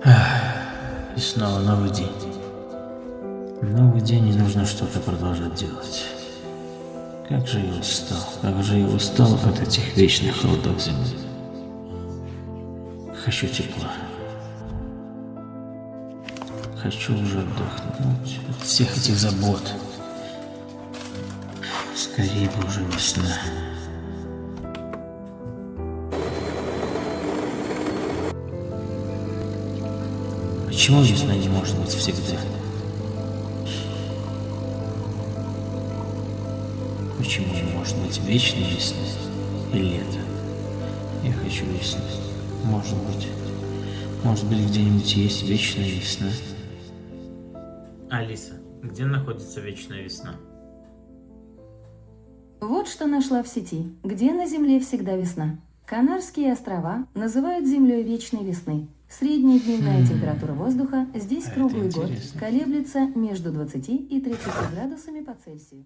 И снова новый день. Новый день, и нужно что-то продолжать делать. Как же я устал от этих вечных холодов зимы. Хочу тепла. Хочу уже отдохнуть от всех этих забот. Скорее бы уже весна. Почему весна не может быть всегда? Почему не может быть вечной весны и лето? Я хочу весны. Может быть, где-нибудь есть вечная весна? Алиса, где находится вечная весна? Вот что нашла в сети. Где на Земле всегда весна? Канарские острова называют землей вечной весны. Средняя дневная температура воздуха здесь круглый год колеблется между 20 и 30 градусами по Цельсию.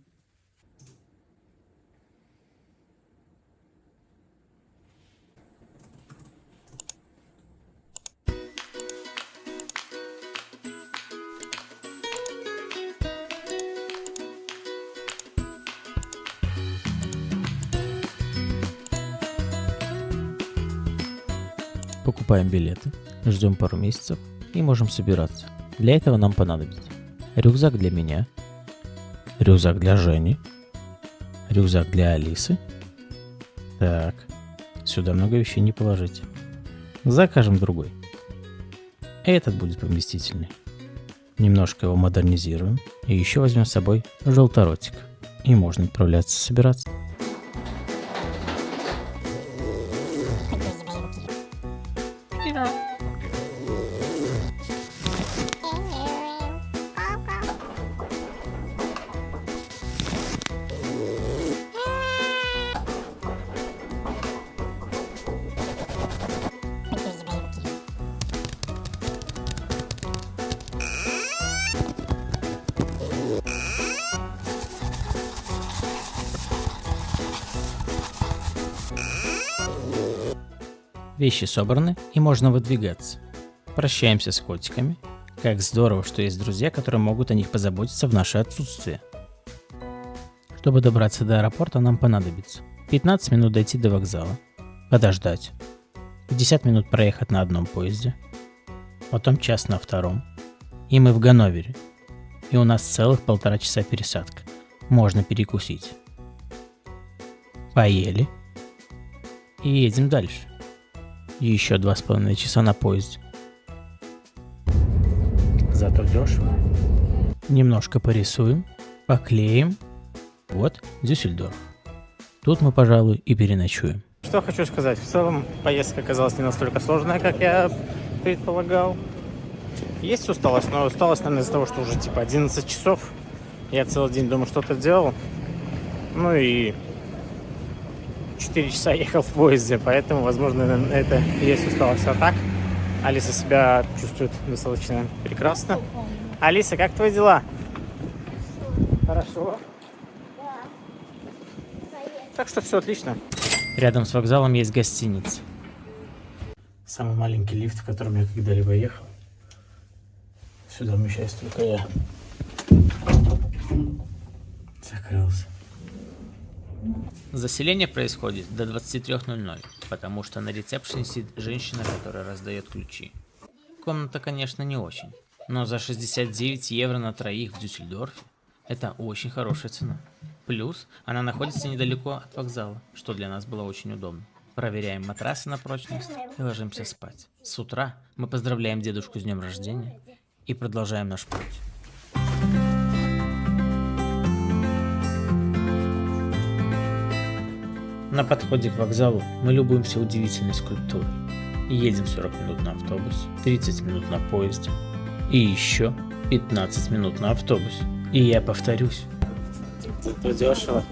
Покупаем билеты, ждем пару месяцев и можем собираться. Для этого нам понадобится рюкзак для меня, рюкзак для Жени, рюкзак для Алисы. Так, сюда много вещей не положить. Закажем другой. Этот будет поместительный. Немножко его модернизируем. И еще возьмем с собой желторотик. И можно отправляться собираться. Вещи собраны и можно выдвигаться. Прощаемся с котиками. Как здорово, что есть друзья, которые могут о них позаботиться в наше отсутствие. Чтобы добраться до аэропорта, нам понадобится 15 минут дойти до вокзала, подождать, 50 минут проехать на одном поезде, потом час на втором, и мы в Ганновере. И у нас целых 1,5 часа пересадка. Можно перекусить. Поели. И едем дальше. Еще 2,5 часа на поезде. Зато дешево. Немножко порисуем, поклеим. Вот Дюссельдорф. Тут мы, пожалуй, и переночуем. Что хочу сказать. В целом, поездка оказалась не настолько сложная, как я предполагал. Есть усталость, но усталость, наверное, из-за того, что уже типа 11 часов. Я целый день дома что-то делал. Ну и 4 часа ехал в поезде, поэтому, возможно, это и есть усталость. А так, Алиса себя чувствует достаточно прекрасно. Алиса, как твои дела? Хорошо. Так что все отлично. Рядом с вокзалом есть гостиница. Самый маленький лифт, в котором я когда-либо ехал. Сюда вмещаюсь только я. Закрылся. Заселение происходит до 23:00, потому что на ресепшене сидит женщина, которая раздает ключи. Комната, конечно, не очень, но за 69 евро на троих в Дюссельдорфе это очень хорошая цена. Плюс она находится недалеко от вокзала, что для нас было очень удобно. Проверяем матрасы на прочность и ложимся спать. С утра мы поздравляем дедушку с днем рождения и продолжаем наш путь. На подходе к вокзалу мы любуемся удивительной скульптурой. И едем 40 минут на автобус, 30 минут на поезде и еще 15 минут на автобус. И я повторюсь. Это дешево.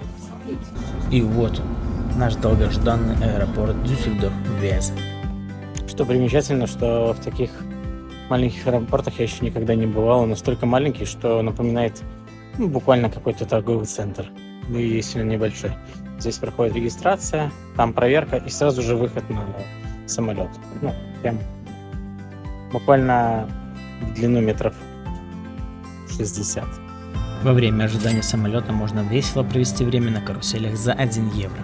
И вот он, наш долгожданный аэропорт Дюссельдорф-Везе. Что примечательно, что в таких маленьких аэропортах я еще никогда не бывал. Он настолько маленький, что напоминает буквально какой-то торговый центр. И сильно небольшой. Здесь проходит регистрация, там проверка и сразу же выход на самолет. Ну, прям Буквально в длину метров 60. Во время ожидания самолета можно весело провести время на каруселях за 1 евро.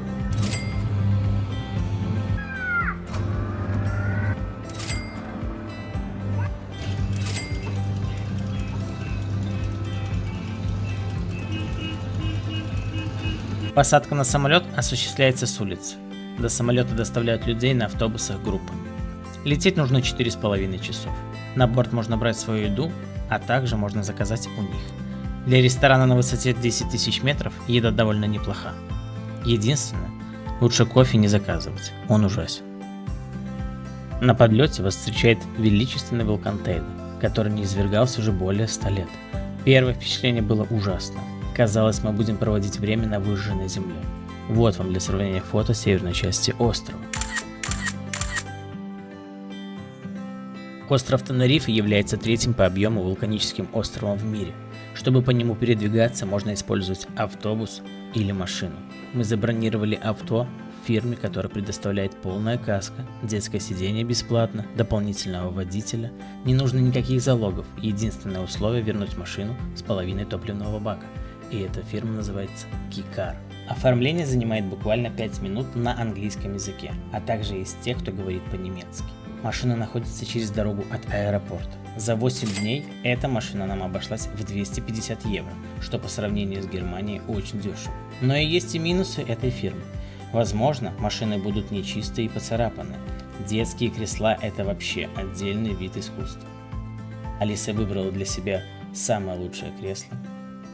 Посадка на самолет осуществляется с улицы. До самолета доставляют людей на автобусах группами. Лететь нужно 4,5 часов. На борт можно брать свою еду, а также можно заказать у них. Для ресторана на высоте 10 тысяч метров еда довольно неплоха. Единственное, лучше кофе не заказывать, он ужасен. На подлете вас встречает величественный вулкан Тейда, который не извергался уже более 100 лет. Первое впечатление было ужасным. Казалось, мы будем проводить время на выжженной земле. Вот вам для сравнения фото северной части острова. Остров Тенерифе является третьим по объему вулканическим островом в мире. Чтобы по нему передвигаться, можно использовать автобус или машину. Мы забронировали авто в фирме, которая предоставляет полная каска, детское сиденье бесплатно, дополнительного водителя, не нужно никаких залогов, единственное условие вернуть машину с половиной топливного бака. И эта фирма называется Кикар. Оформление занимает буквально 5 минут на английском языке, а также есть те, кто говорит по-немецки. Машина находится через дорогу от аэропорта. За 8 дней эта машина нам обошлась в 250 евро, что по сравнению с Германией очень дешево. Но и есть и минусы этой фирмы. Возможно, машины будут нечистые и поцарапанные. Детские кресла – это вообще отдельный вид искусства. Алиса выбрала для себя самое лучшее кресло.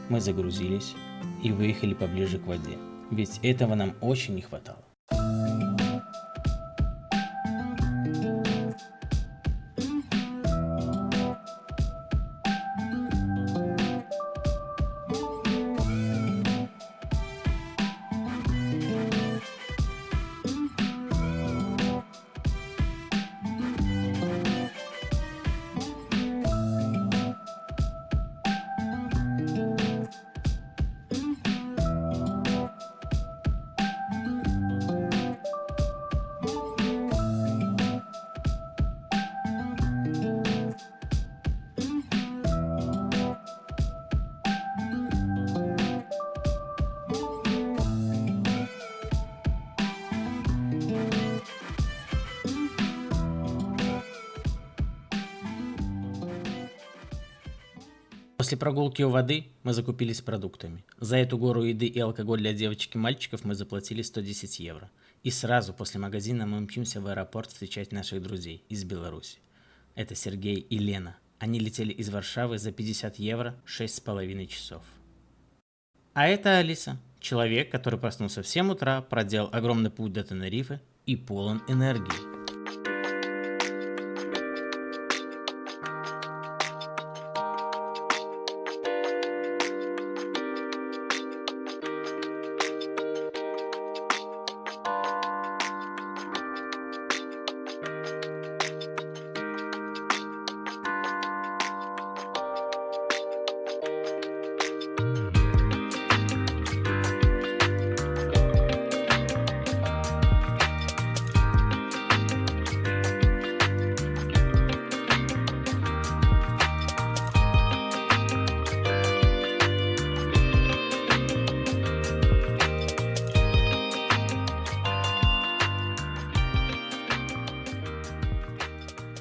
Мы загрузились и выехали поближе к воде, ведь этого нам очень не хватало. После прогулки у воды мы закупились продуктами. За эту гору еды и алкоголь для девочек и мальчиков мы заплатили 110 евро. И сразу после магазина мы мчимся в аэропорт встречать наших друзей из Беларуси. Это Сергей и Лена. Они летели из Варшавы за 50 евро 6,5 часов. А это Алиса. Человек, который проснулся в 7 утра, проделал огромный путь до Тенерифе и полон энергии.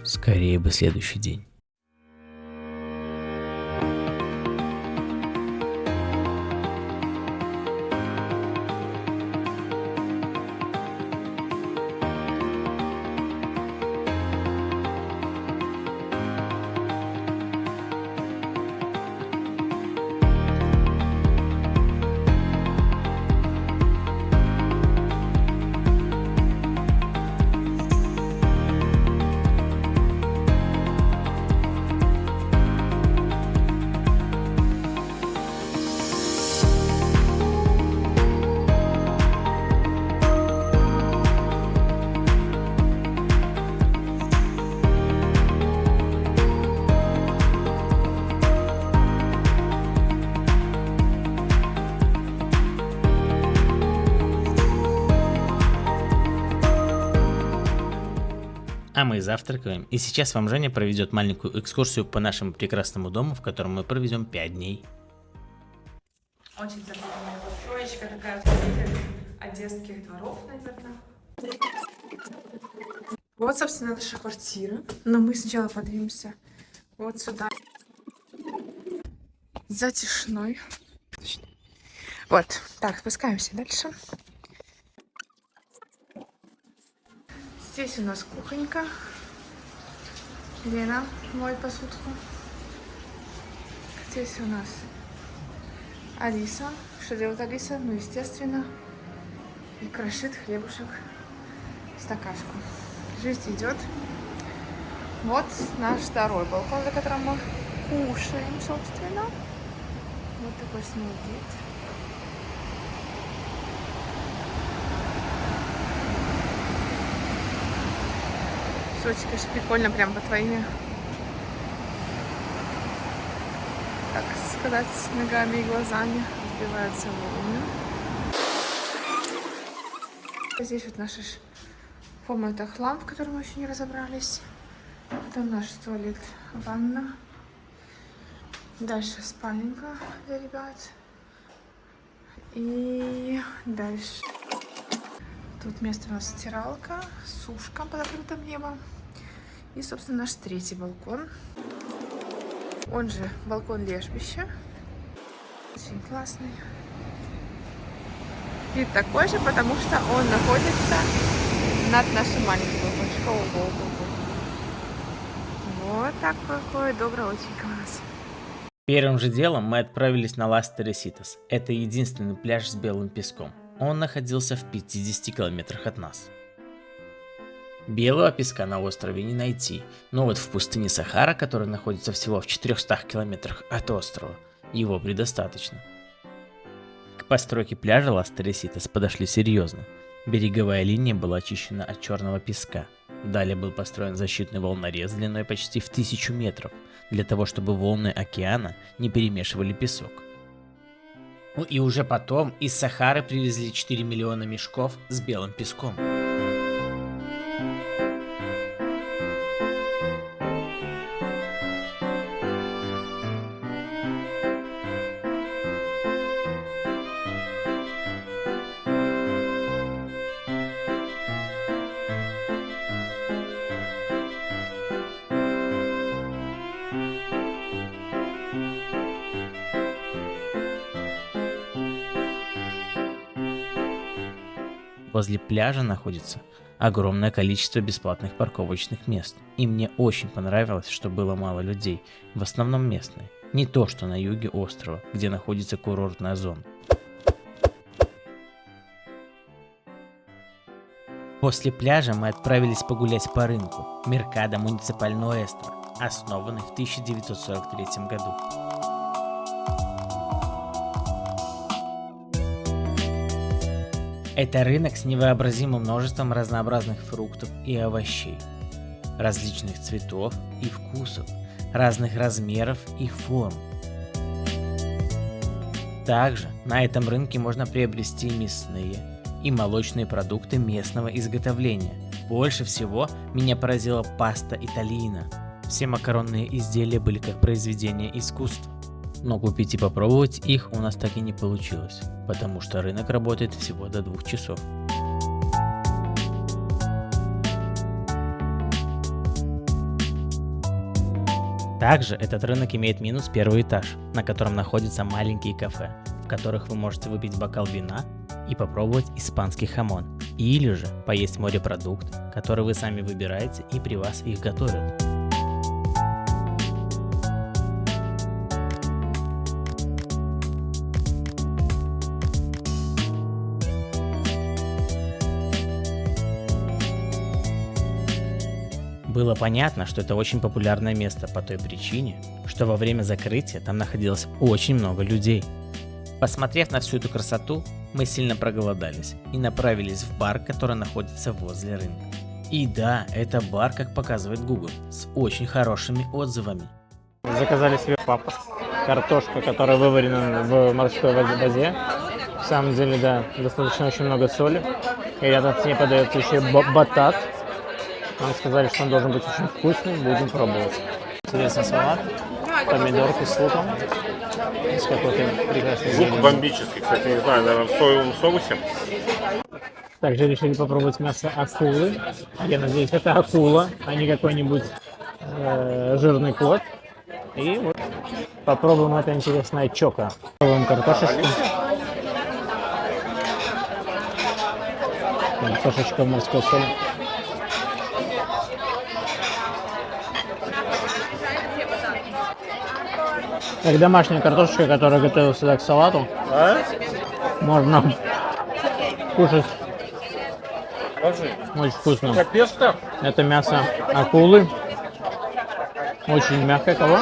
Скорее бы следующий день. А мы завтракаем, и сейчас вам Женя проведет маленькую экскурсию по нашему прекрасному дому, в котором мы проведем 5 дней. Очень забавная построечка, такая в стиле одесских дворов, наверное. Вот, собственно, наша квартира. Но мы сначала поднимемся вот сюда. Затишной. Вот. Так, спускаемся дальше. Здесь у нас кухонька. Лена моет посудку. Здесь у нас Алиса. Что делает Алиса? Ну, естественно, и крошит хлебушек в стакашку. Жизнь идет. Вот наш второй балкон, за которым мы кушаем, собственно. Вот такой с него вид. Все очень, конечно, прикольно, прям по твоими, так сказать, ногами и глазами разбиваются волны. Здесь вот наша комната хлам, в которой мы еще не разобрались. Там наш туалет, ванна. Дальше спальненька для ребят. И дальше. Тут место у нас стиралка, сушка под открытым небом. И, собственно, наш третий балкон. Он же балкон лежбища. Очень классный. Вид такой же, потому что он находится над нашим маленьким балкончиком. Вот такой добрый очень класс. Первым же делом мы отправились на Лас-Тереситас. Это единственный пляж с белым песком. Он находился в 50 километрах от нас. Белого песка на острове не найти, но вот в пустыне Сахара, которая находится всего в 400 километрах от острова, его предостаточно. К постройке пляжа Лас-Тереситас подошли серьезно. Береговая линия была очищена от черного песка. Далее был построен защитный волнорез длиной почти в 1000 метров, для того, чтобы волны океана не перемешивали песок. Ну и уже потом из Сахары привезли 4 миллиона мешков с белым песком. Возле пляжа находится огромное количество бесплатных парковочных мест. И мне очень понравилось, что было мало людей, в основном местные. Не то, что на юге острова, где находится курортная зона. После пляжа мы отправились погулять по рынку Меркадо Муниципаль Нуэстро, основанный в 1943 году. Это рынок с невообразимым множеством разнообразных фруктов и овощей, различных цветов и вкусов, разных размеров и форм. Также на этом рынке можно приобрести мясные и молочные продукты местного изготовления. Больше всего меня поразила паста итальяна. Все макаронные изделия были как произведения искусства. Но купить и попробовать их у нас так и не получилось, потому что рынок работает всего до 2 часов. Также этот рынок имеет минус первый этаж, на котором находятся маленькие кафе, в которых вы можете выпить бокал вина и попробовать испанский хамон, или же поесть морепродукт, который вы сами выбираете и при вас их готовят. Было понятно, что это очень популярное место по той причине, что во время закрытия там находилось очень много людей. Посмотрев на всю эту красоту, мы сильно проголодались и направились в бар, который находится возле рынка. И да, это бар, как показывает Google, с очень хорошими отзывами. Заказали себе папа. Картошка, которая выварена в морской воде. В самом деле, да, достаточно очень много соли. И рядом с ней подается еще батат. Нам сказали, что он должен быть очень вкусный, будем пробовать. Интересный салат, помидорки с луком, с какой-то прекрасной Лук зеленью. бомбический, кстати, не знаю, наверное, в соевом соусе. Также решили попробовать мясо акулы. Я надеюсь, это акула, а не какой-нибудь жирный кот. И вот попробуем это интересное чока. Попробуем картошечку. Картошечка в морской соли. Как домашняя картошечка, которая готовилась сюда к салату. А? Можно кушать Ложи. очень вкусно. Капец-то. Это мясо акулы. Очень мягкое. Кого?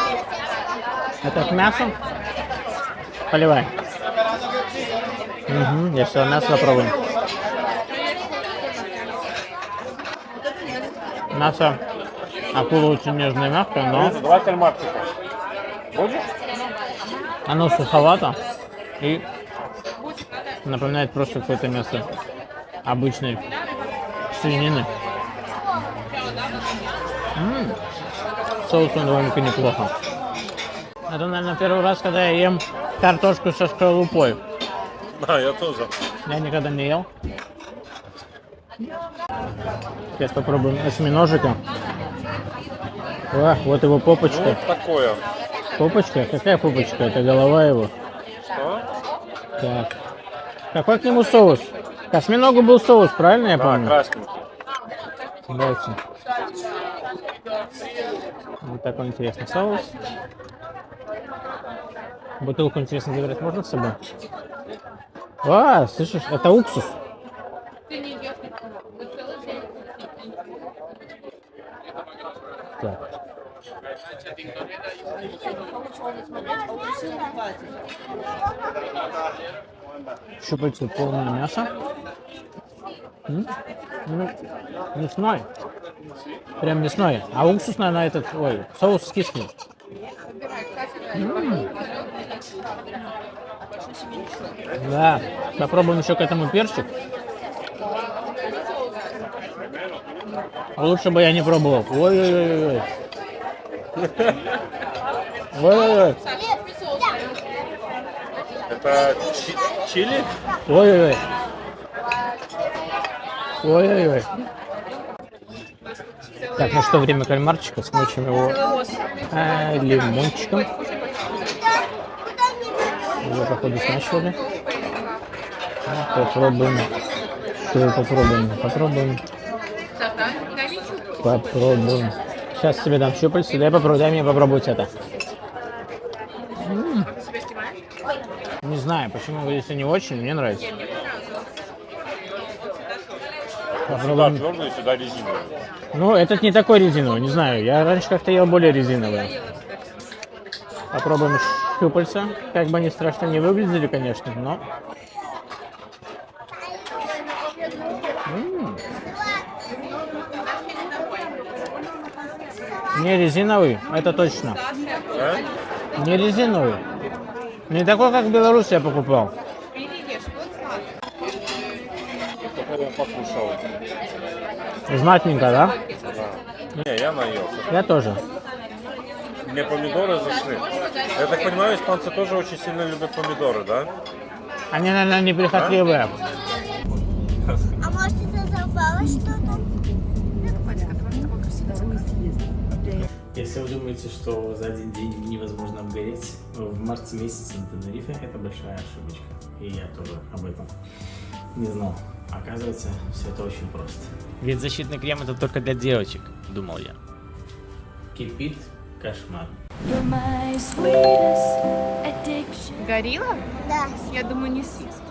Это мясо. Поливай. Угу, я все мясо попробую. Мясо акулы очень нежное и мягкое, но Два кальмарчика. Будешь? оно суховато и напоминает просто какое-то мясо обычной свинины. Соус он довольно-таки неплохо. Это, наверное, первый раз, когда я ем картошку со скорлупой. Да, я тоже. Я никогда не ел. Сейчас попробуем осьминожика. Вот его попочка. Ну, такое. Попочка? Какая попочка? Это голова его. Что? Так. Какой к нему соус? К осьминогу был соус, правильно я Да, помню? красненький. Давайте. Вот такой интересный соус. Бутылку, интересно, забирать можно с собой? Слышишь, это уксус. Так. Щупальце полное мясо. Мясной. Прям мясной. А уксус, наверное, этот, соус кислый. Да, попробуем еще к этому перчик. Лучше бы я не пробовал. Ой-ой-ой. Ой-ой-ой. Это чили? Ой-ой-ой. Ой-ой-ой. Так, ну что, время кальмарчика. Смочим его лимончиком. Уже, походу, смачивали. Попробуем. Что попробуем? Попробуем. Сейчас тебе дам щупальце. Дай мне попробовать это. Не знаю, почему если не очень, мне нравится. Сюда Попробуем. твердый, сюда резиновый. Ну, этот не такой резиновый, не знаю. Я раньше как-то ел более резиновый. Попробуем щупальца. Как бы они страшно не выглядели, конечно, но... Не резиновый, это точно. А? Не резиновый. Не такой, как в Беларуси я покупал. Только я покушал. Знатненько, да? Да. Не, я наелся. Я тоже. Мне помидоры зашли. Я так понимаю, испанцы тоже очень сильно любят помидоры, да? Они, наверное, неприхотливые. А может, это забавилось что-то? Если вы думаете, что за один день невозможно обгореть в марте месяце на Тенерифе, это большая ошибочка. И я тоже об этом не знал. Оказывается, все это очень просто. Ведь защитный крем это только для девочек, думал я. Кипит кошмар. Горилла? Да. Я думаю, не свист.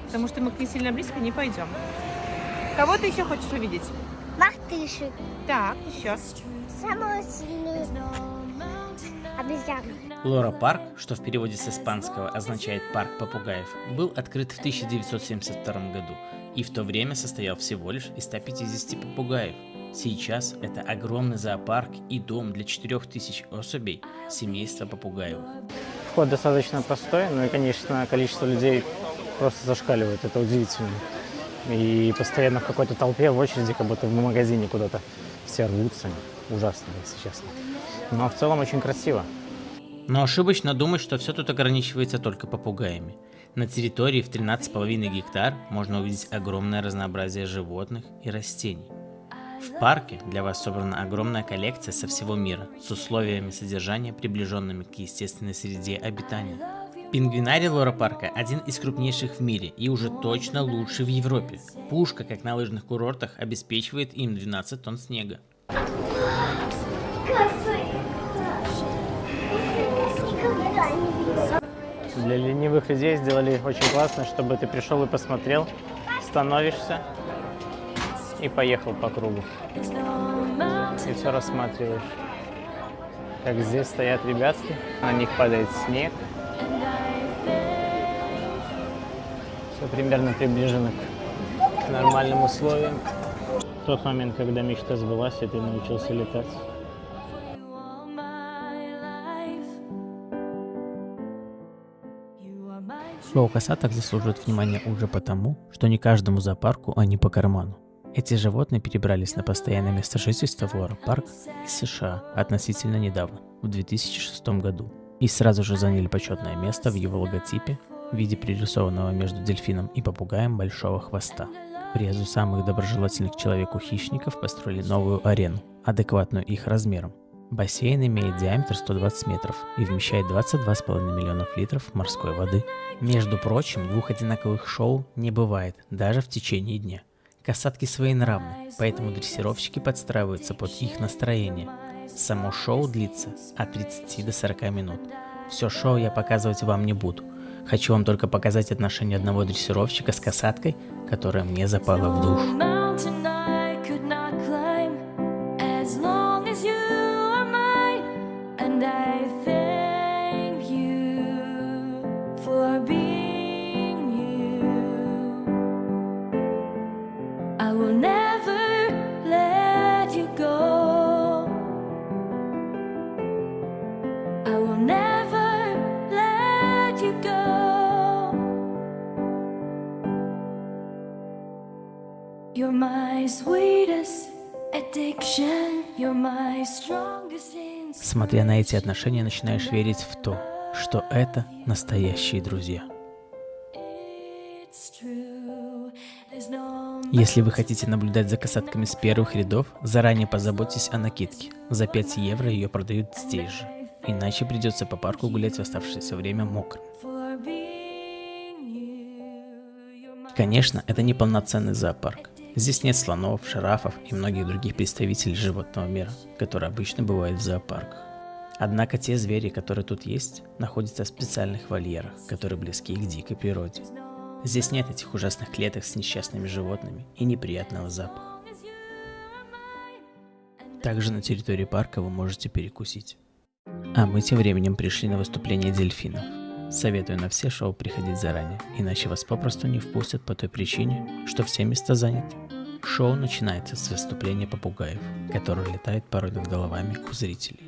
Потому что мы к ней сильно близко не пойдем. Кого ты еще хочешь увидеть? Мартышек. Так, еще. Самую сильную обезьяну. Лора-парк, что в переводе с испанского означает «парк попугаев», был открыт в 1972 году и в то время состоял всего лишь из 150 попугаев. Сейчас это огромный зоопарк и дом для 4000 особей семейства попугаев. Вход достаточно простой, ну и, конечно, количество людей просто зашкаливает, это удивительно. И постоянно в какой-то толпе, в очереди, как будто в магазине куда-то все рвутся. Ужасно, если честно. Но в целом очень красиво. Но ошибочно думать, что все тут ограничивается только попугаями. На территории в 13,5 гектар можно увидеть огромное разнообразие животных и растений. В парке для вас собрана огромная коллекция со всего мира с условиями содержания, приближенными к естественной среде обитания. Пингвинарий Лора-парка один из крупнейших в мире и уже точно лучший в Европе. Пушка, как на лыжных курортах, обеспечивает им 12 тонн снега. Для ленивых людей сделали очень классно, чтобы ты пришел и посмотрел, становишься и поехал по кругу. И все рассматриваешь. Как здесь стоят ребятки, на них падает снег. Все примерно приближено к нормальным условиям. В тот момент, когда мечта сбылась, и ты научился летать. Шоу косаток заслуживает внимания уже потому, что не каждому зоопарку они по карману. Эти животные перебрались на постоянное место жительства в Лора-парк из США относительно недавно, в 2006 году, и сразу же заняли почетное место в его логотипе в виде пририсованного между дельфином и попугаем большого хвоста. К призу самых доброжелательных к человеку хищников построили новую арену, адекватную их размерам. Бассейн имеет диаметр 120 метров и вмещает 22,5 миллионов литров морской воды. Между прочим, двух одинаковых шоу не бывает, даже в течение дня. Косатки своенравны, поэтому дрессировщики подстраиваются под их настроение. Само шоу длится от 30 до 40 минут. Все шоу я показывать вам не буду. Хочу вам только показать отношение одного дрессировщика с косаткой, которая мне запала в душу. Смотря на эти отношения, начинаешь верить в то, что это настоящие друзья. Если вы хотите наблюдать за косатками с первых рядов, заранее позаботьтесь о накидке. За 5 евро ее продают здесь же. Иначе придется по парку гулять в оставшееся время мокрым. Конечно, это не полноценный зоопарк. Здесь нет слонов, жирафов и многих других представителей животного мира, которые обычно бывают в зоопарках. Однако те звери, которые тут есть, находятся в специальных вольерах, которые близки к дикой природе. Здесь нет этих ужасных клеток с несчастными животными и неприятного запаха. Также на территории парка вы можете перекусить. А мы тем временем пришли на выступление дельфинов. Советую на все шоу приходить заранее, иначе вас попросту не впустят по той причине, что все места заняты. Шоу начинается с выступления попугаев, которые летают порой над головами у зрителей.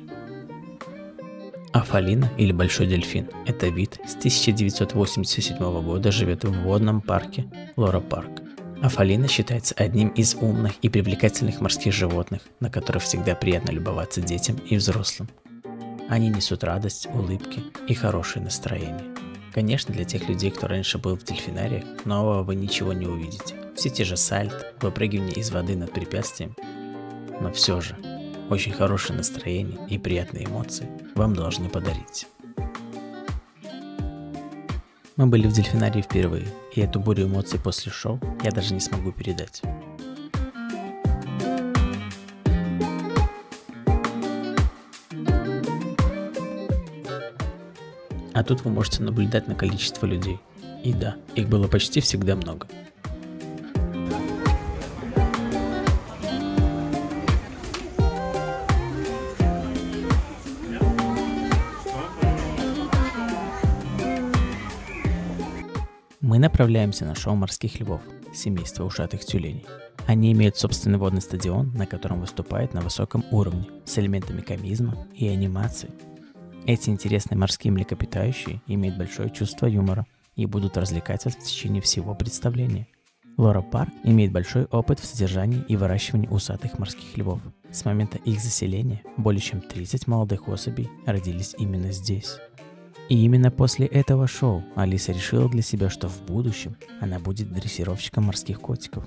Афалина или большой дельфин – это вид с 1987 года живет в водном парке Лора-парк. Афалина считается одним из умных и привлекательных морских животных, на которых всегда приятно любоваться детям и взрослым. Они несут радость, улыбки и хорошее настроение. Конечно, для тех людей, кто раньше был в дельфинариях, нового вы ничего не увидите. Все те же сальто, выпрыгивание из воды над препятствием. Но все же, очень хорошее настроение и приятные эмоции вам должны подарить. Мы были в дельфинарии впервые, и эту бурю эмоций после шоу я даже не смогу передать. А тут вы можете наблюдать на количество людей. И да, их было почти всегда много. Мы направляемся на шоу морских львов, семейство ушатых тюленей. Они имеют собственный водный стадион, на котором выступают на высоком уровне, с элементами комизма и анимации. Эти интересные морские млекопитающие имеют большое чувство юмора и будут развлекать вас в течение всего представления. Лора Парк имеет большой опыт в содержании и выращивании усатых морских львов. С момента их заселения более чем 30 молодых особей родились именно здесь. И именно после этого шоу Алиса решила для себя, что в будущем она будет дрессировщиком морских котиков.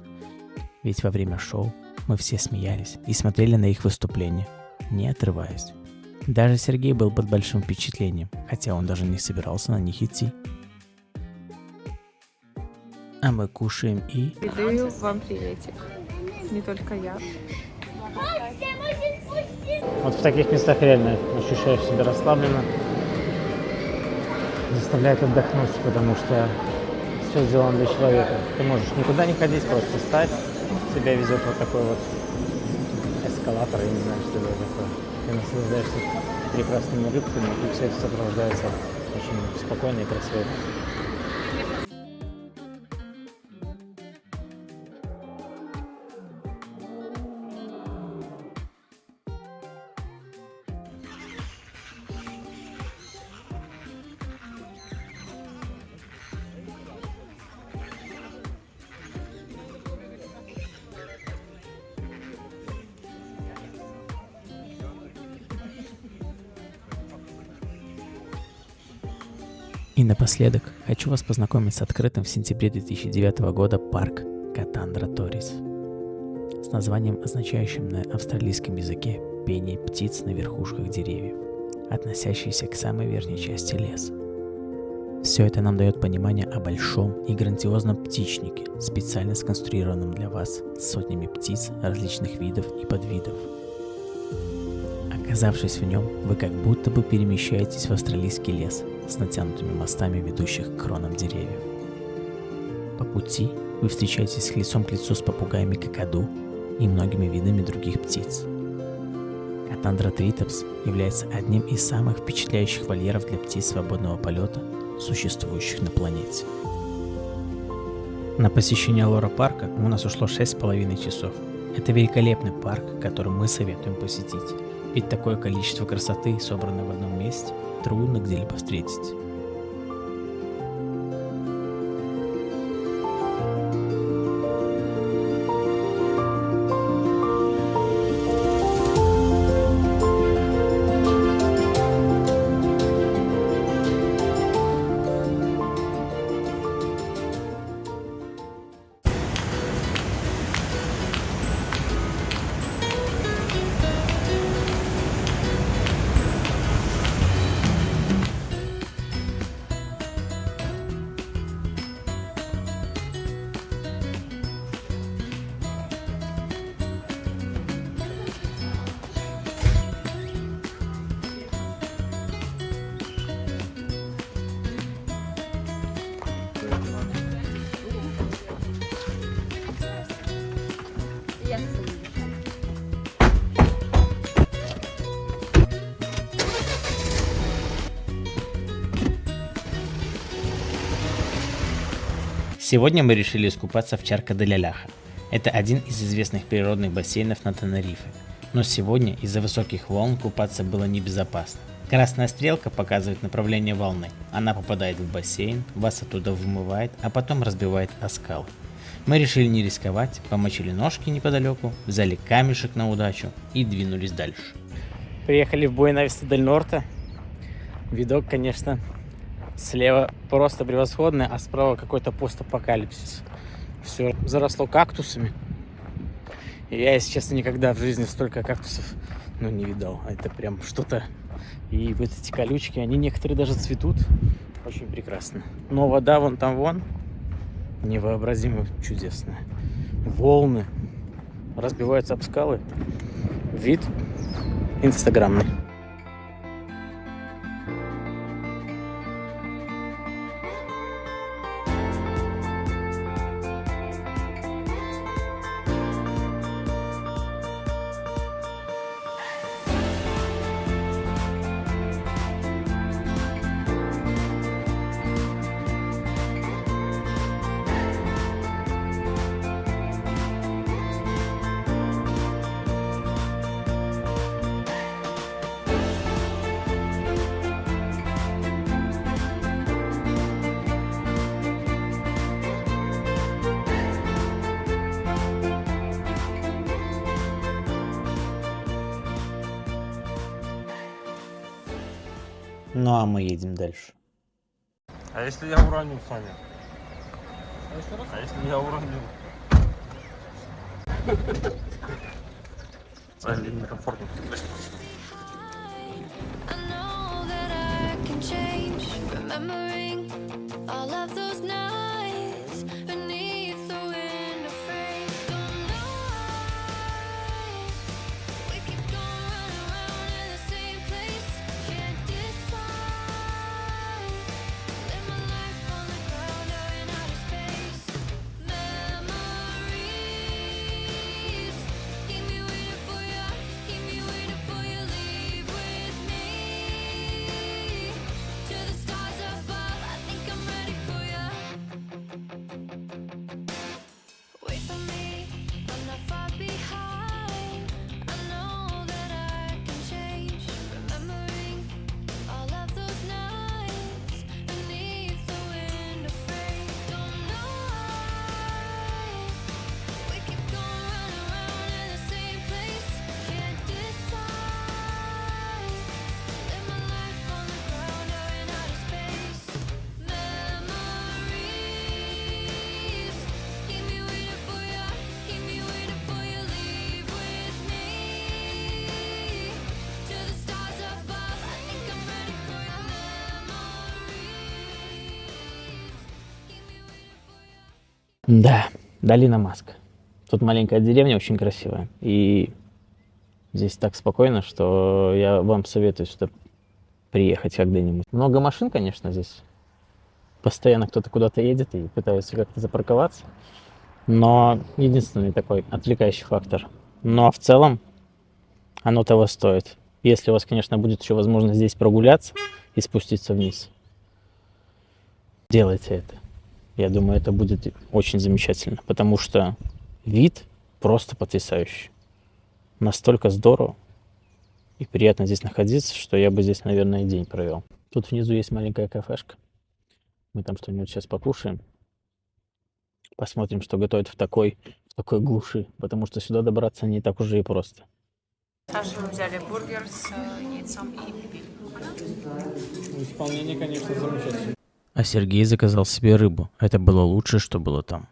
Ведь во время шоу мы все смеялись и смотрели на их выступления, не отрываясь. Даже Сергей был под большим впечатлением, хотя он даже не собирался на них идти. А мы кушаем и... Передаю вам приветик. Не только я. Вот в таких местах реально ощущаешь себя расслабленно. Заставляет отдохнуть, потому что все сделано для человека. Ты можешь никуда не ходить, просто встать. Тебя везет вот такой вот эскалатор, я не знаю, что это такое. Ты наслаждаешься прекрасными рыбками, и все это сопровождается очень спокойно и красиво. И напоследок хочу вас познакомить с открытым в сентябре 2009 года парк Катандра Торис с названием, означающим на австралийском языке пение птиц на верхушках деревьев, относящиеся к самой верхней части леса. Все это нам дает понимание о большом и грандиозном птичнике, специально сконструированном для вас с сотнями птиц различных видов и подвидов. Оказавшись в нем, вы как будто бы перемещаетесь в австралийский лес с натянутыми мостами, ведущих к кронам деревьев. По пути вы встречаетесь лицом к лицу с попугаями какаду и многими видами других птиц. Катандра Тритопс является одним из самых впечатляющих вольеров для птиц свободного полета, существующих на планете. На посещение Лора Парка у нас ушло 6,5 часов. Это великолепный парк, который мы советуем посетить. Ведь такое количество красоты, собранное в одном месте, трудно где-либо встретить. Сегодня мы решили искупаться в Чарка-де-Ля-Ляха. Это один из известных природных бассейнов на Тенерифе. Но сегодня из-за высоких волн купаться было небезопасно. Красная стрелка показывает направление волны. Она попадает в бассейн, вас оттуда вымывает, а потом разбивает о скалы. Мы решили не рисковать, помочили ножки неподалеку, взяли камешек на удачу и двинулись дальше. Приехали в Буэна-Виста-дель-Норте. Видок, конечно, слева просто превосходный, а справа какой-то постапокалипсис. Все заросло кактусами. И я, если честно, никогда в жизни столько кактусов не видал. Это прям что-то. И вот эти колючки, они некоторые даже цветут. Очень прекрасно. Но вода вон там невообразимо чудесная. Волны разбиваются об скалы. Вид инстаграмный. Ну а мы едем дальше. А если я уронил, Саня? А если я уронил? Саня, некомфортно. I know that I can change, remembering all of those nights beneath the window frame. Don't know why we keep going round and round in the same place. Can't decide. Live my life on the ground or in outer space. Memories keep me waiting for you. Keep me waiting for you. Leave with me to the stars above. I think I'm ready for you. Wait for me, I'm not far behind. I know that I can change. Remembering all of those nights beneath the window frame. Don't know why we keep going round and round in the same place. Can't decide. Live my life on the ground or in outer space. Memories keep me waiting for you. Keep me waiting for you. Leave with me to the stars above. I think I'm ready for you. Memories keep me waiting for you. Да, долина Маска. Тут маленькая деревня, очень красивая. И здесь так спокойно, что я вам советую сюда приехать когда-нибудь. Много машин, конечно, здесь. Постоянно кто-то куда-то едет и пытаются как-то запарковаться. Но единственный такой отвлекающий фактор. Но в целом оно того стоит. Если у вас, конечно, будет еще возможность здесь прогуляться и спуститься вниз, делайте это. Я думаю, это будет очень замечательно, потому что вид просто потрясающий. Настолько здорово и приятно здесь находиться, что я бы здесь, наверное, и день провел. Тут внизу есть маленькая кафешка. Мы там что-нибудь сейчас покушаем. Посмотрим, что готовят в такой глуши, потому что сюда добраться не так уже и просто. Саша, мы взяли бургер с яйцом и пиво. Исполнение, конечно, замечательное. А Сергей заказал себе рыбу. Это было лучшее, что было там.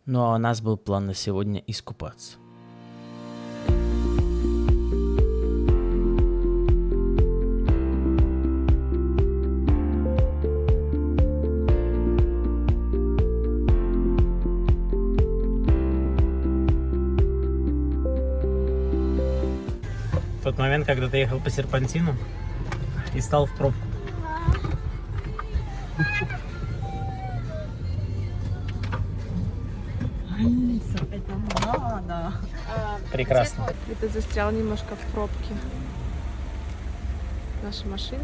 Ну а у нас был план на сегодня искупаться. Тот момент, когда ты ехал по серпантину и стал в пробку. Прекрасно. Это застрял немножко в пробке. Наша машина.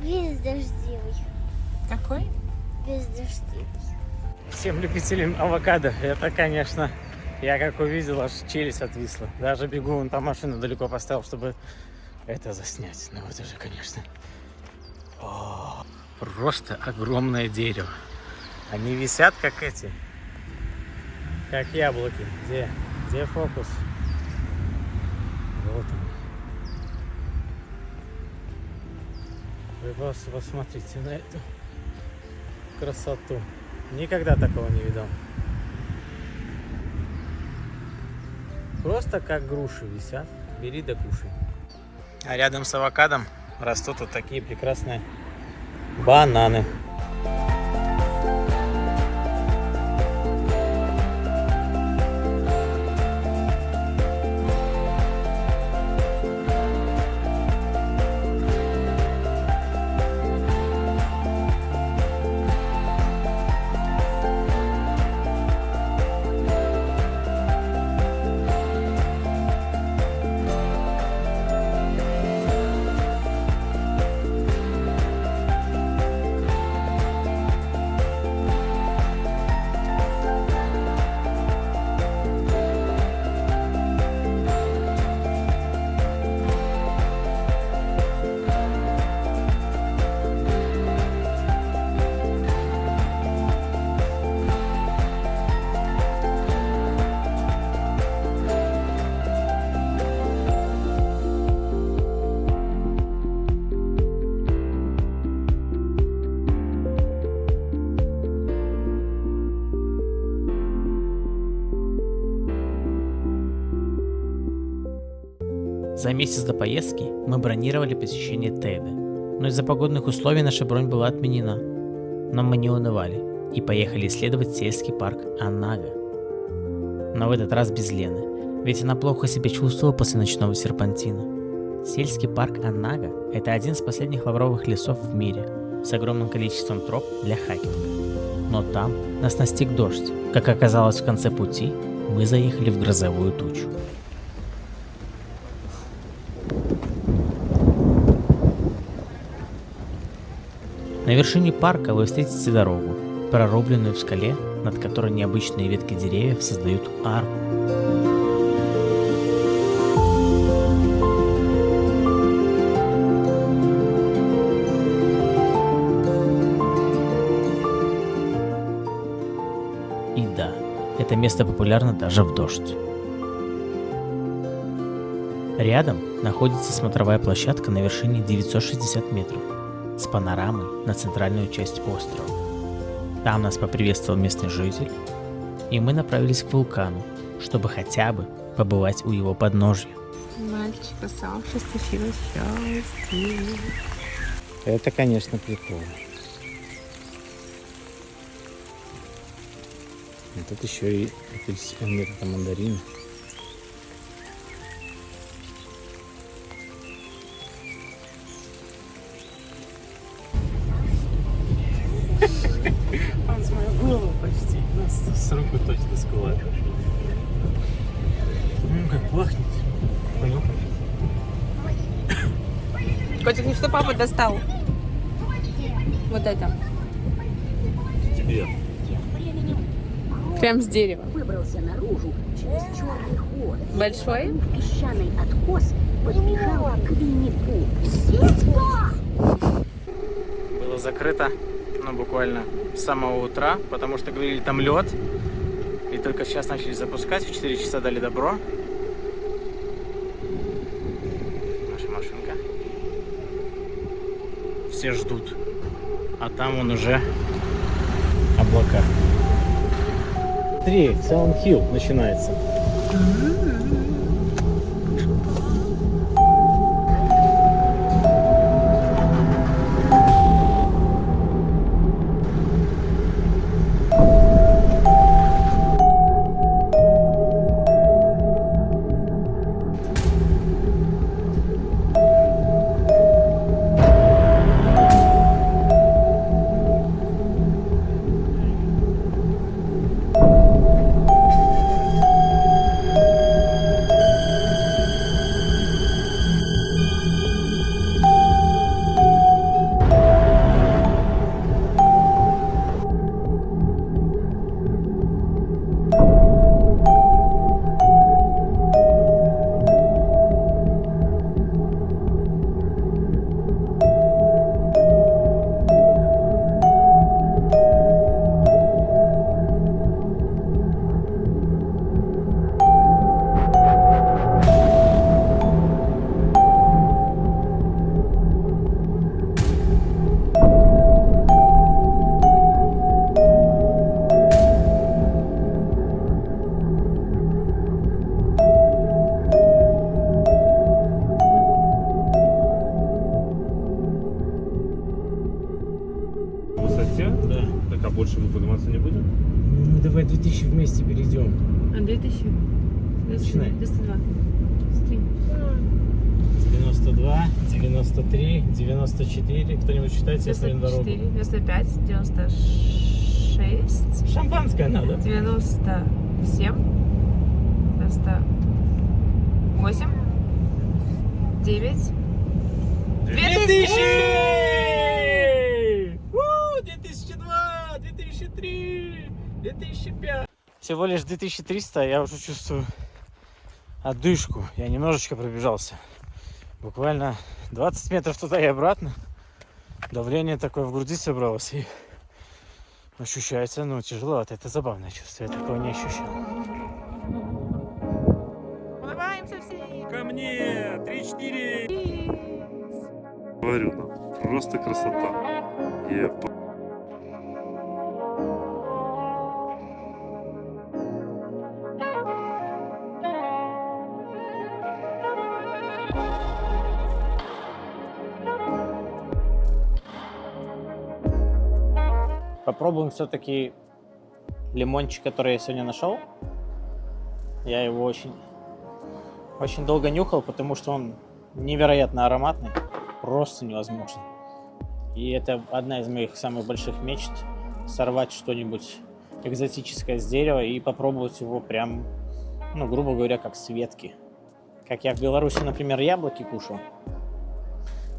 Весь дождливый. Какой? Весь дождливый. Всем любителям авокадо, это, конечно, я как увидел, аж челюсть отвисла. Даже бегу, вон там машину далеко поставил, чтобы это заснять. Ну это же, конечно, просто огромное дерево. Они висят как эти, как яблоки. Где фокус? Вот он. Вы просто посмотрите на эту красоту. Никогда такого не видал. Просто как груши висят. Бери да кушай. А рядом с авокадом растут вот такие прекрасные бананы. За месяц до поездки мы бронировали посещение Тейды, но из-за погодных условий наша бронь была отменена. Но мы не унывали и поехали исследовать сельский парк Аннага. Но в этот раз без Лены, ведь она плохо себя чувствовала после ночного серпантина. Сельский парк Аннага – это один из последних лавровых лесов в мире, с огромным количеством троп для хайкинга. Но там нас настиг дождь. Как оказалось в конце пути, мы заехали в грозовую тучу. На вершине парка вы встретите дорогу, прорубленную в скале, над которой необычные ветки деревьев создают арку. И да, это место популярно даже в дождь. Рядом находится смотровая площадка на вершине 960 метров с панорамой на центральную часть острова. Там нас поприветствовал местный житель, и мы направились к вулкану, чтобы хотя бы побывать у его подножья. Мальчика сообщество счастье. Это, конечно, прикол. И тут еще и апельсины, это мандарины. Он с мою голову почти. С руку точно с кулак. Как пахнет. Понюхай. Котик, ну что папа достал? Вот это. Тебе. Прям с дерева. Выбрался наружу через черный ход. Большой? В песчаный откос подбежал к Винни-Пуху. Было закрыто, ну, буквально с самого утра, потому что говорили, там лед. И только сейчас начали запускать, в 4 часа дали добро. Наша машинка. Все ждут. А там он уже облака. Смотри, Silent Hill начинается. В высоте? Да. Так, а больше мы подниматься не будем? Ну давай 2000 вместе перейдем. А 2000? Начинай. 92. 92, 93, 94. Кто-нибудь считает себе свою дорогу? 94, 95, 96, Шампанское надо. 97, 98, 9, 2000! 2002, 2003, 2005. Всего лишь 2300, я уже чувствую отдышку. Я немножечко пробежался. Буквально 20 метров туда и обратно. Давление такое в груди собралось. И ощущается, ну, тяжеловато. Это забавное чувство. Я такого не ощущал. улыбаемся все. Ко мне! 3-4! Говорю, ну, просто красота. Попробуем все-таки лимончик, который я сегодня нашел. Я его очень долго нюхал, потому что он невероятно ароматный, просто невозможно. И это одна из моих самых больших мечт — сорвать что-нибудь экзотическое с дерева и попробовать его прям, грубо говоря, как с ветки. Как я в Беларуси, например, яблоки кушал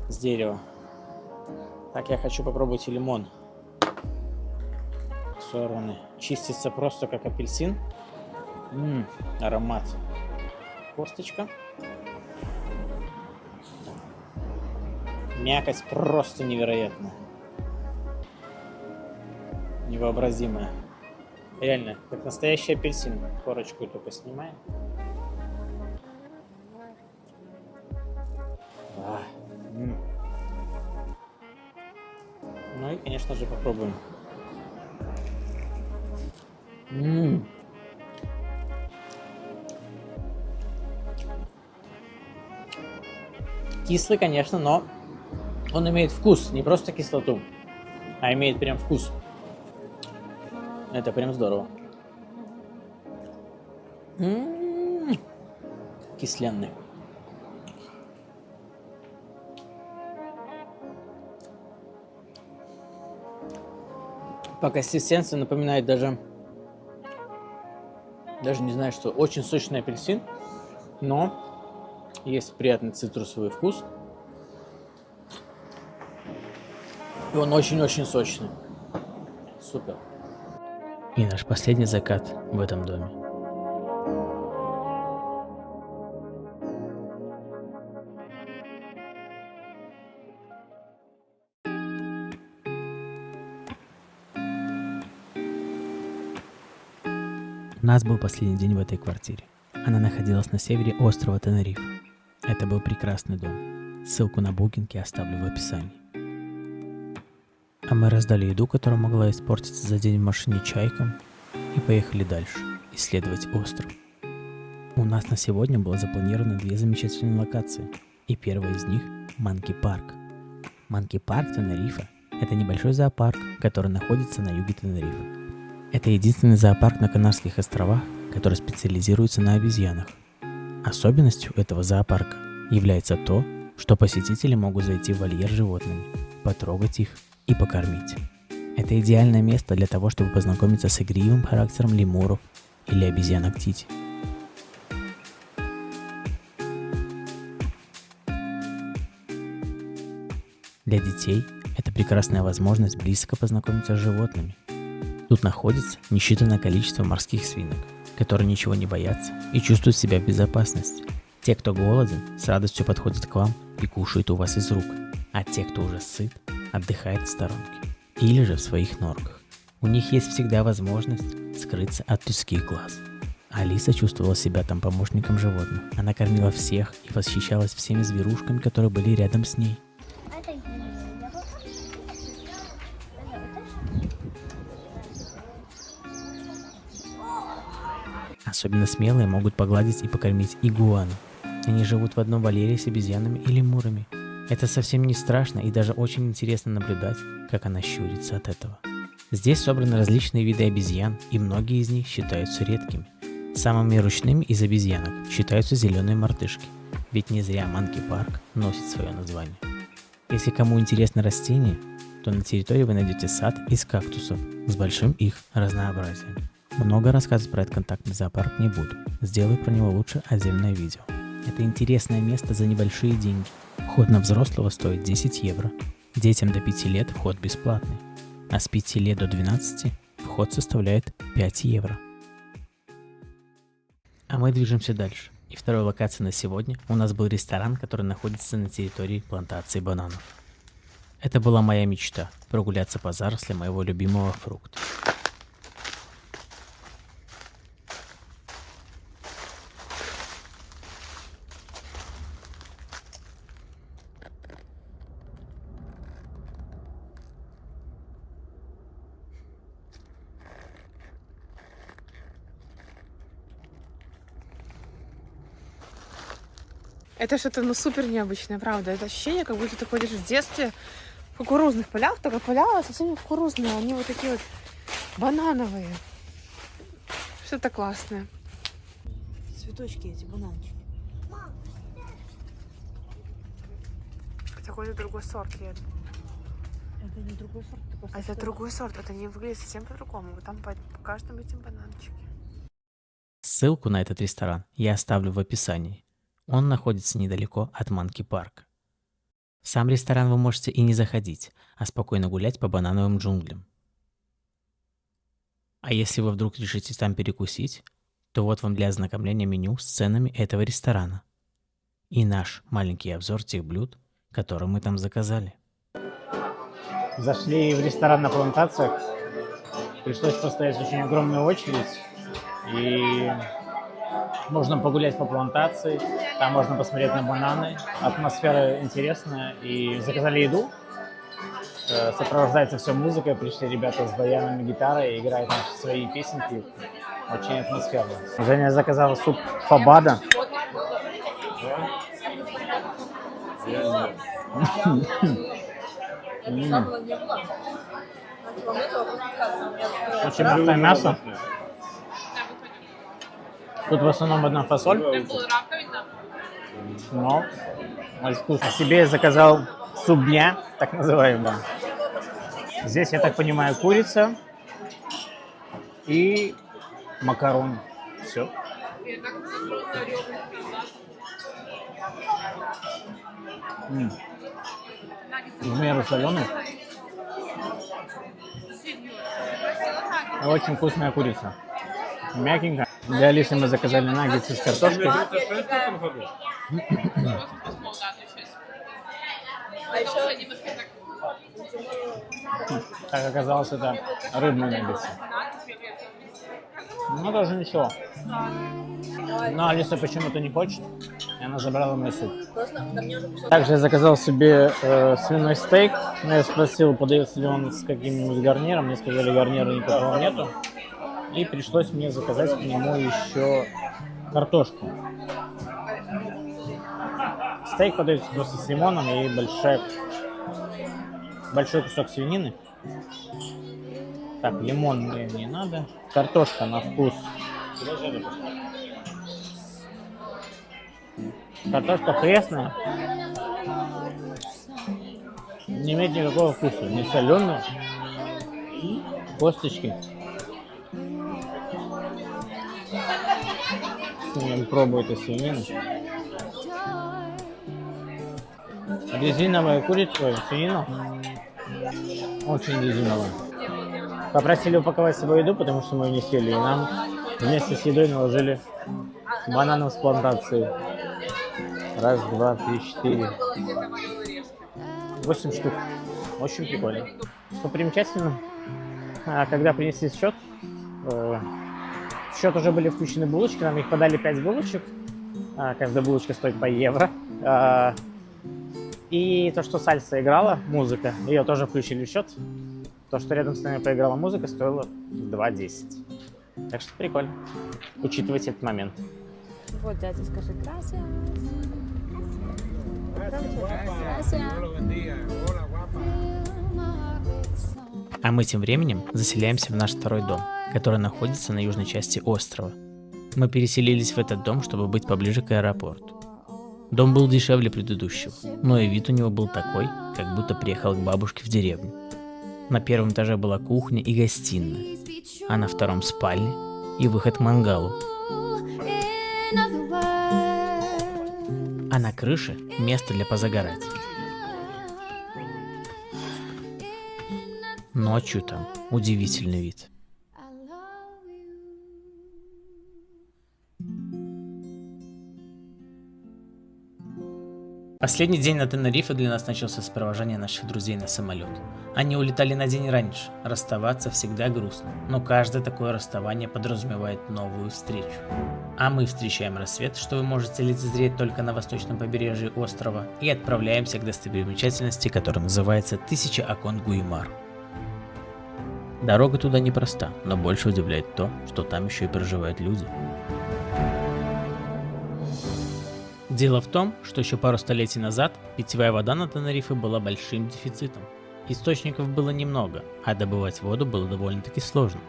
с дерева, так я хочу попробовать и лимон сорванный. Чистится просто как апельсин. Аромат. Косточка. Мякоть просто невероятная. Невообразимая. Реально, как настоящий апельсин. Корочку только снимаем. Ну и, конечно же, попробуем. Кислый, конечно, но он имеет вкус, не просто кислоту, а имеет прям вкус. Это прям здорово. Кисленный. По консистенции напоминает даже не знаю что, очень сочный апельсин, но есть приятный цитрусовый вкус. И он очень-очень сочный. Супер. И наш последний закат в этом доме. У нас был последний день в этой квартире. Она находилась на севере острова Тенерифе. Это был прекрасный дом. Ссылку на букинг я оставлю в описании. А мы раздали еду, которая могла испортиться за день в машине чайкам, и поехали дальше, исследовать остров. У нас на сегодня было запланировано 2 замечательные локации, и первая из них – Манки Парк. Манки Парк Тенерифе – это небольшой зоопарк, который находится на юге Тенерифе. Это единственный зоопарк на Канарских островах, который специализируется на обезьянах. Особенностью этого зоопарка является то, что посетители могут зайти в вольер с животными, потрогать их и покормить. Это идеальное место для того, чтобы познакомиться с игривым характером лемуров или обезьянок Тити. Для детей это прекрасная возможность близко познакомиться с животными. Тут находится несчитанное количество морских свинок, которые ничего не боятся и чувствуют себя в безопасности. Те, кто голоден, с радостью подходят к вам и кушают у вас из рук, а те, кто уже сыт, отдыхает в сторонке или же в своих норках. У них есть всегда возможность скрыться от людских глаз. Алиса чувствовала себя там помощником животных. Она кормила всех и восхищалась всеми зверушками, которые были рядом с ней. Особенно смелые могут погладить и покормить игуану. Они живут в одном вольере с обезьянами и лемурами. Это совсем не страшно и даже очень интересно наблюдать, как она щурится от этого. Здесь собраны различные виды обезьян, и многие из них считаются редкими. Самыми ручными из обезьянок считаются зеленые мартышки, ведь не зря Манки Парк носит свое название. Если кому интересно растения, то на территории вы найдете сад из кактусов с большим их разнообразием. Много рассказывать про этот контактный зоопарк не буду, сделаю про него лучше отдельное видео. Это интересное место за небольшие деньги. Вход на взрослого стоит 10 евро. Детям до 5 лет вход бесплатный, а с 5 лет до 12 вход составляет 5 евро. А мы движемся дальше. И второй локацией на сегодня у нас был ресторан, который находится на территории плантации бананов. Это была моя мечта – прогуляться по зарослям моего любимого фрукта. Это что-то, ну, супер необычное, правда. Это ощущение, как будто ты ходишь в детстве в кукурузных полях, только поля совсем не кукурузные, они вот такие вот банановые. Что-то классное. Цветочки эти, бананчики. Это какой-то другой сорт, Лен. Это не другой сорт, это просто А это другой сорт, это не выглядит совсем по-другому. Там по каждому этим бананчики. Ссылку на этот ресторан я оставлю в описании. Он находится недалеко от Манки Парка. В сам ресторан вы можете и не заходить, а спокойно гулять по банановым джунглям. А если вы вдруг решите там перекусить, то вот вам для ознакомления меню с ценами этого ресторана. И наш маленький обзор тех блюд, которые мы там заказали. Зашли в ресторан на плантациях. Пришлось поставить очень огромную очередь. И можно погулять по плантации. Там можно посмотреть на бананы. Атмосфера интересная. И заказали еду. Сопровождается все музыкой. Пришли ребята с баянами, гитарой. И играют наши свои песенки. Очень атмосферно. Женя заказала суп фабада. Очень мягкое мясо. Тут в основном одна фасоль. Но очень вкусно. Себе я заказал суп дня, так называемый. Здесь, я так понимаю, курица и макарон. Все. В меру соленый. Очень вкусная курица. Мягенькая. Для Алисы мы заказали наггетсы с картошкой. Так оказалось, это рыбные наггетсы. Ну, тоже ничего. Но Алиса почему-то не хочет, и она забрала мой суп. Также я заказал себе свиной стейк. Но я спросил, подается ли он с каким-нибудь гарниром. Мне сказали, гарнира никакого нету. И пришлось мне заказать к нему еще картошку. Стейк подается просто с лимоном и большой кусок свинины. Так, лимон мне не надо. Картошка на вкус. Картошка пресная. Не имеет никакого вкуса. Не соленая. Косточки. Я пробую эту свинину. Резиновая курица, свинина. Очень резиновая. Попросили упаковать с собой еду, потому что мы ее не съели. И нам вместе с едой наложили бананов с плантации. Раз, два, три, 4. 8 штук. Очень прикольно. Что примечательно, когда принесли счет, в счет уже были включены булочки, нам их подали 5 булочек. Каждая булочка стоит по евро. И то, что сальса играла, музыка, ее тоже включили в счет. То, что рядом с нами поиграла музыка, стоило 2,10. Так что прикольно. Учитывайте этот момент. Вот, дядя, скажи «Gracias». А мы тем временем заселяемся в наш второй дом, который находится на южной части острова. Мы переселились в этот дом, чтобы быть поближе к аэропорту. Дом был дешевле предыдущего, но и вид у него был такой, как будто приехал к бабушке в деревню. На первом этаже была кухня и гостиная, а на втором спальня и выход к мангалу. А на крыше место для позагорать. Ночью там удивительный вид. Последний день на Тенерифе для нас начался с провожания наших друзей на самолет. Они улетали на день раньше, расставаться всегда грустно, но каждое такое расставание подразумевает новую встречу. А мы встречаем рассвет, что вы можете лицезреть только на восточном побережье острова, и отправляемся к достопримечательности, которая называется 1000 окон Гуимар. Дорога туда непроста, но больше удивляет то, что там еще и проживают люди. Дело в том, что еще пару столетий назад питьевая вода на Тенерифе была большим дефицитом. Источников было немного, а добывать воду было довольно-таки сложно.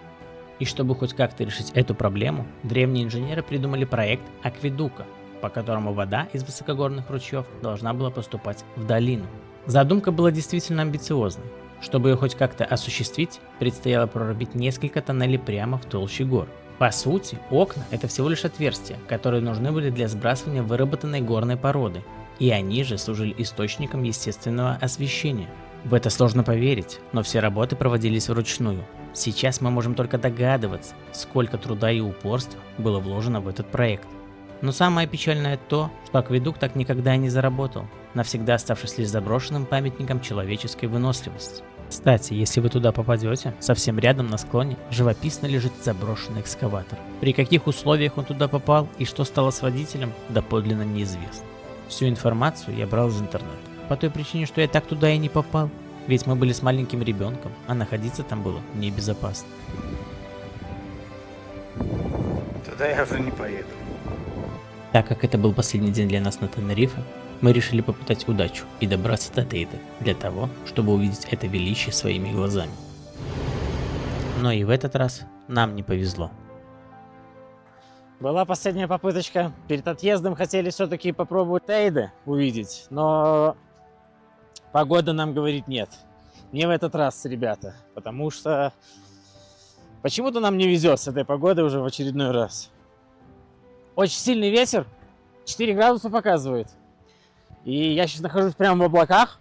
И чтобы хоть как-то решить эту проблему, древние инженеры придумали проект акведука, по которому вода из высокогорных ручьев должна была поступать в долину. Задумка была действительно амбициозной. Чтобы ее хоть как-то осуществить, предстояло прорубить несколько тоннелей прямо в толще гор. По сути, окна – это всего лишь отверстия, которые нужны были для сбрасывания выработанной горной породы, и они же служили источником естественного освещения. В это сложно поверить, но все работы проводились вручную. Сейчас мы можем только догадываться, сколько труда и упорства было вложено в этот проект. Но самое печальное то, что акведук так никогда и не заработал, навсегда оставшись лишь заброшенным памятником человеческой выносливости. Кстати, если вы туда попадете, совсем рядом на склоне живописно лежит заброшенный экскаватор. При каких условиях он туда попал и что стало с водителем, доподлинно неизвестно. Всю информацию я брал из интернета. По той причине, что я так туда и не попал. Ведь мы были с маленьким ребенком, а находиться там было небезопасно. Туда я уже не поеду. Так как это был последний день для нас на Тенерифе, мы решили попытать удачу и добраться до Тейды, для того, чтобы увидеть это величие своими глазами. Но и в этот раз нам не повезло. Была последняя попыточка. Перед отъездом хотели все-таки попробовать Тейды увидеть, но погода нам говорит нет. Не в этот раз, ребята, потому что почему-то нам не везет с этой погодой уже в очередной раз. Очень сильный ветер, 4 градуса показывает. И я сейчас нахожусь прямо в облаках.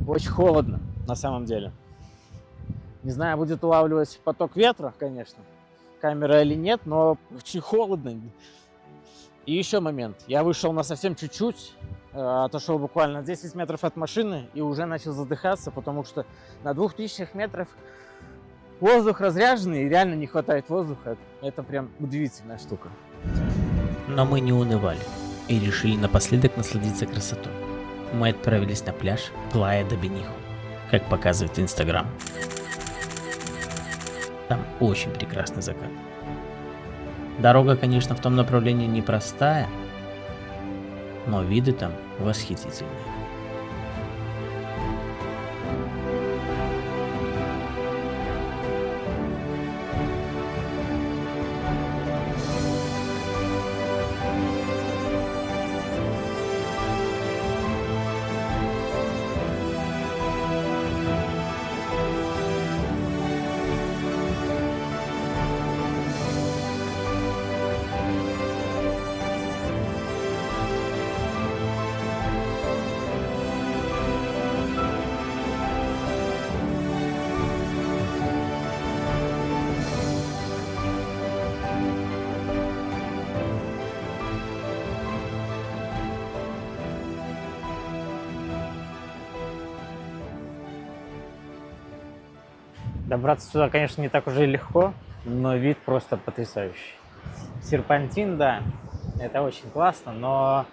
Очень холодно, на самом деле. Не знаю, будет улавливать поток ветра, конечно, камера или нет, но очень холодно. И еще момент. Я вышел на совсем чуть-чуть, отошел буквально 10 метров от машины и уже начал задыхаться, потому что на 2000 метров воздух разряженный и реально не хватает воздуха. Это прям удивительная штука. Но мы не унывали и решили напоследок насладиться красотой. Мы отправились на пляж Плая де Бенихо, как показывает Инстаграм. Там очень прекрасный закат. Дорога, конечно, в том направлении непростая, но виды там восхитительные. Добраться сюда, конечно, не так уже и легко, но вид просто потрясающий. Серпантин, да, это очень классно, но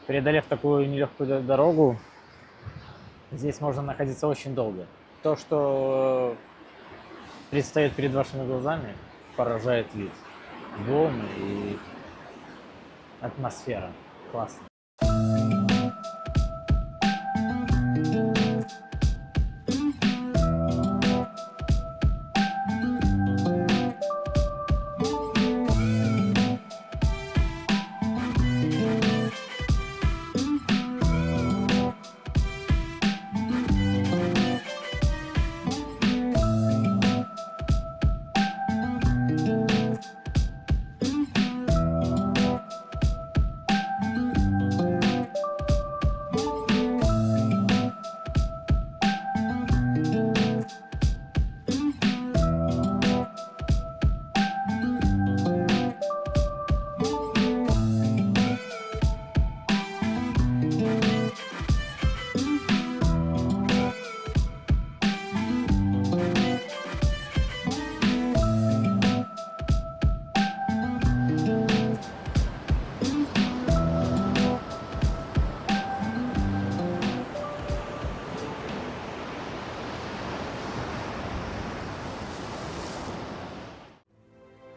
преодолев такую нелегкую дорогу, здесь можно находиться очень долго. То, что предстает перед вашими глазами, поражает вид. Волны и атмосфера. Классно.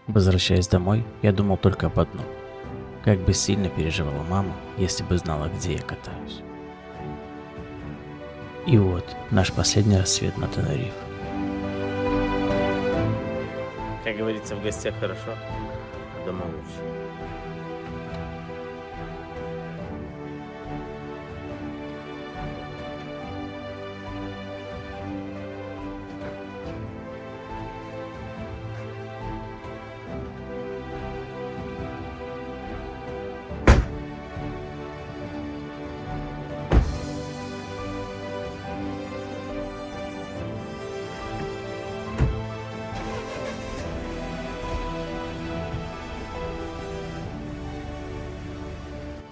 Возвращаясь домой, я думал только об одном. Как бы сильно переживала мама, если бы знала, где я катаюсь. И вот наш последний рассвет на Тенерифе. Как говорится, в гостях хорошо, а дома лучше.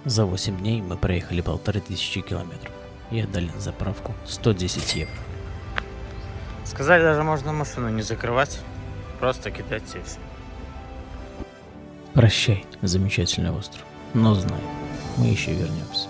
За 8 дней мы проехали 1500 километров и отдали на заправку 110 евро. Сказали, даже можно машину не закрывать, просто кидать и все. Прощай, замечательный остров, но знай, мы еще вернемся.